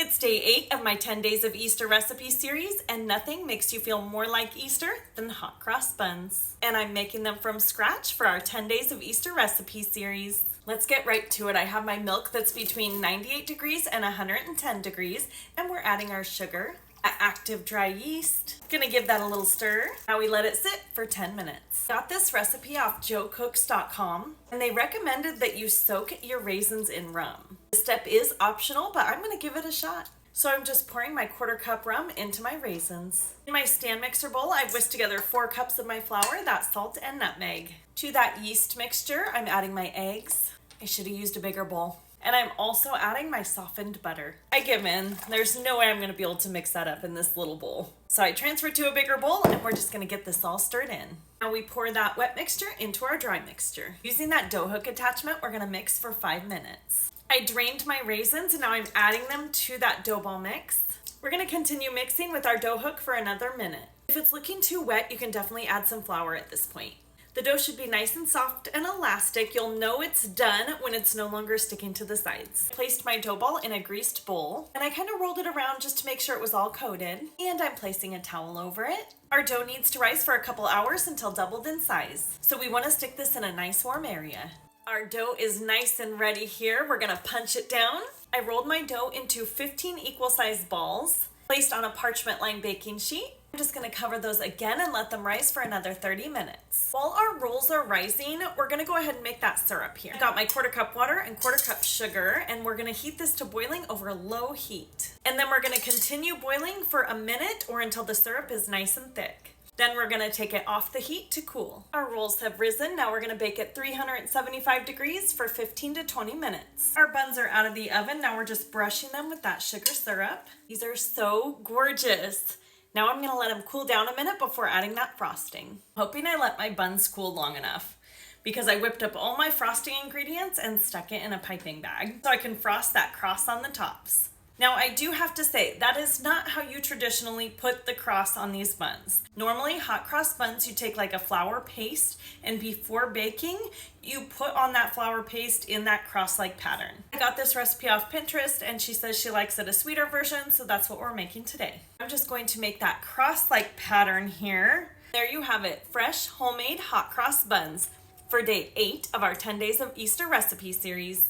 It's day 8 of my 10 Days of Easter recipe series, and nothing makes you feel more like Easter than hot cross buns. And I'm making them from scratch for our 10 Days of Easter recipe series. Let's get right to it. I have my milk that's between 98 degrees and 110 degrees, and we're adding our sugar, active dry yeast. Gonna give that a little stir. Now we let it sit for 10 minutes. Got this recipe off joecooks.com, and they recommended that you soak your raisins in rum. This step is optional, but I'm gonna give it a shot. So I'm just pouring my 1/4 cup rum into my raisins. In my stand mixer bowl, I've whisked together 4 cups of my flour, that's salt and nutmeg. To that yeast mixture, I'm adding my eggs. I should have used a bigger bowl. And I'm also adding my softened butter. I give in. There's no way I'm going to be able to mix that up in this little bowl. So I transferred to a bigger bowl, and we're just going to get this all stirred in. Now we pour that wet mixture into our dry mixture. Using that dough hook attachment, we're going to mix for 5 minutes. I drained my raisins, and now I'm adding them to that dough ball mix. We're going to continue mixing with our dough hook for another minute. If it's looking too wet, you can definitely add some flour at this point. The dough should be nice and soft and elastic. You'll know it's done when it's no longer sticking to the sides. I placed my dough ball in a greased bowl, and I kind of rolled it around just to make sure it was all coated, and I'm placing a towel over it. Our dough needs to rise for a couple hours until doubled in size, so we want to stick this in a nice warm area. Our dough is nice and ready here. We're gonna punch it down. I rolled my dough into 15 equal-sized balls, placed on a parchment-lined baking sheet. I'm just gonna cover those again and let them rise for another 30 minutes. While our rolls are rising, we're gonna go ahead and make that syrup here. I got my 1/4 cup water and 1/4 cup sugar, and we're gonna heat this to boiling over low heat. And then we're gonna continue boiling for a minute or until the syrup is nice and thick. Then we're gonna take it off the heat to cool. Our rolls have risen. Now we're gonna bake at 375 degrees for 15 to 20 minutes. Our buns are out of the oven. Now we're just brushing them with that sugar syrup. These are so gorgeous. Now I'm gonna let them cool down a minute before adding that frosting. Hoping I let my buns cool long enough, because I whipped up all my frosting ingredients and stuck it in a piping bag so I can frost that cross on the tops. Now I do have to say, that is not how you traditionally put the cross on these buns. Normally hot cross buns, you take like a flour paste, and before baking, you put on that flour paste in that cross-like pattern. I got this recipe off Pinterest, and she says she likes it a sweeter version, so that's what we're making today. I'm just going to make that cross-like pattern here. There you have it, fresh homemade hot cross buns for day 8 of our 10 Days of Easter recipe series.